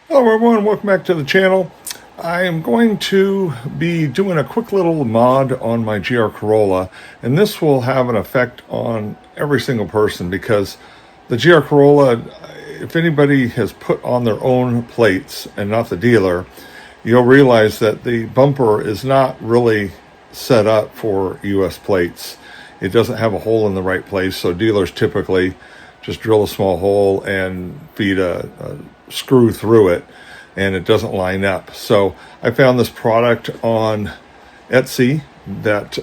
Hello everyone, welcome back to the channel. I am going to be doing a quick little mod on my GR Corolla, and this will have an effect on every single person because the GR Corolla, if anybody has put on their own plates and not the dealer, you'll realize that the bumper is not really set up for US plates. It doesn't have a hole in the right place, so dealers typically just drill a small hole and feed a screw through it, and it doesn't line up. So I found this product on Etsy that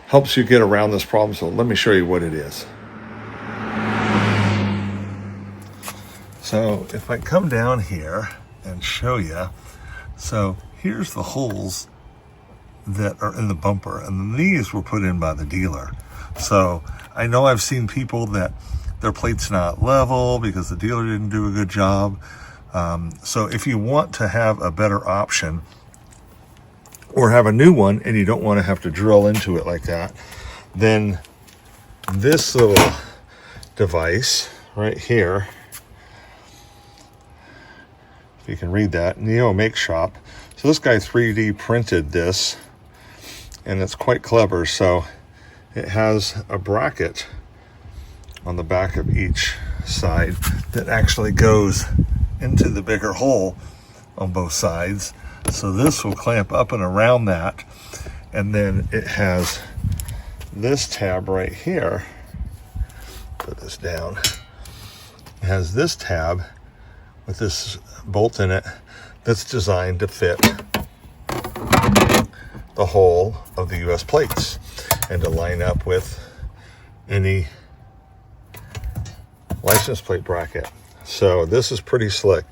helps you get around this problem. So let me show you what it is. So if I come down here and show you, so here's the holes that are in the bumper, and these were put in by the dealer. So I know I've seen people that their plate's not level because the dealer didn't do a good job. So if you want to have a better option or have a new one and you don't want to have to drill into it like that, then this little device right here, if you can read that, NeoMakeShop. So this guy 3D printed this, and it's quite clever. So it has a bracket on the back of each side that actually goes into the bigger hole on both sides. So this will clamp up and around that. And then it has this tab right here. Put this down. It has this tab with this bolt in it that's designed to fit the hole of the US plates and to line up with any license plate bracket. So this is pretty slick.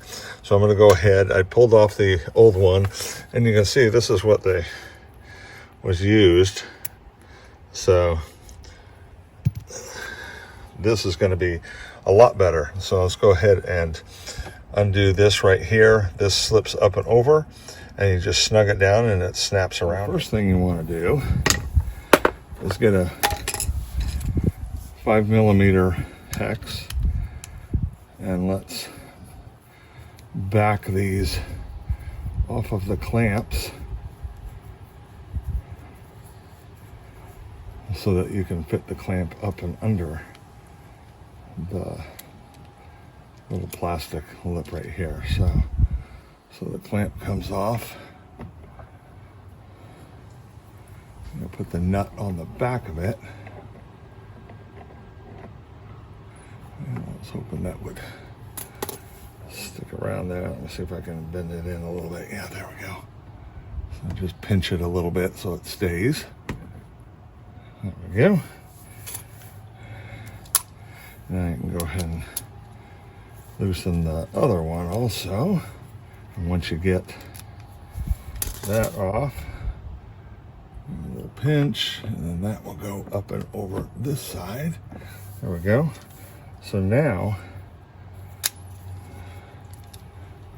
So I'm going to go ahead. I pulled off the old one, and you can see this is what they was used. So this is going to be a lot better. So let's go ahead and undo this right here. This slips up and over, and you just snug it down and it snaps around. First thing you want to do is get a 5mm hex, and let's back these off of the clamps so that you can fit the clamp up and under the little plastic lip right here. So the clamp comes off. I'm going to put the nut on the back of it. And I was hoping that would stick around there. Let me see if I can bend it in a little bit. Yeah, there we go. So just pinch it a little bit so it stays. There we go. Now I can go ahead and loosen the other one also. And once you get that off, a little pinch, and then that will go up and over this side. There we go. So now,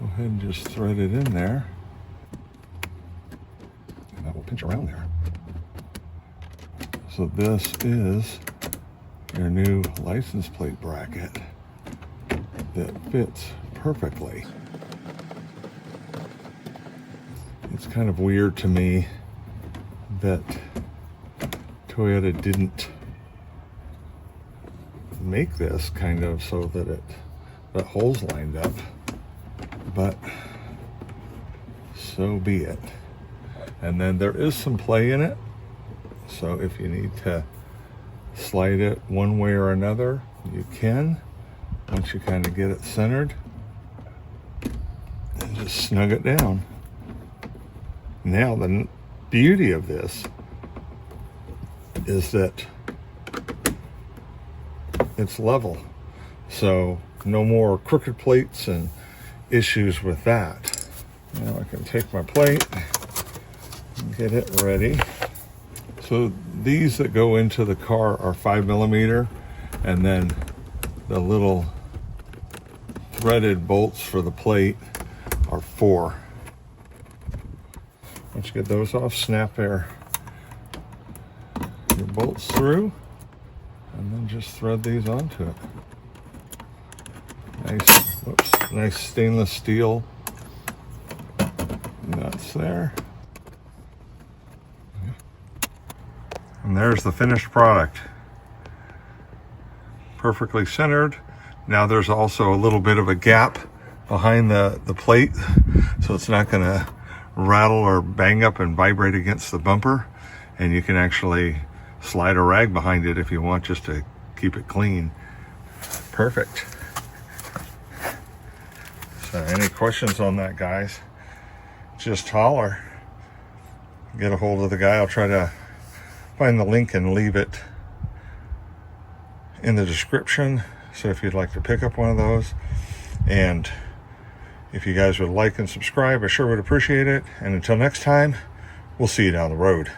go ahead and just thread it in there, and that will pinch around there. So this is your new license plate bracket that fits perfectly. It's kind of weird to me that Toyota didn't make this kind of so that the holes lined up, but so be it. And then there is some play in it, so if you need to slide it one way or another, you can, once you kind of get it centered, and just snug it down. Now the beauty of this is that it's level, so no more crooked plates and issues with that. Now I can take my plate and get it ready. So these that go into the car are 5mm, and then the little threaded bolts for the plate are 4. Once you get those off, snap your bolts through, and then just thread these onto it. Nice. Whoops. Nice stainless steel nuts there. And there's the finished product. Perfectly centered. Now there's also a little bit of a gap behind the plate, so it's not going to rattle or bang up and vibrate against the bumper. And you can actually slide a rag behind it if you want, just to keep it clean. Perfect. So any questions on that, guys, just holler. Get a hold of the guy. I'll try to find the link and leave it in the description, so if you'd like to pick up one of those. And if you guys would like and subscribe, I sure would appreciate it. And until next time, we'll see you down the road.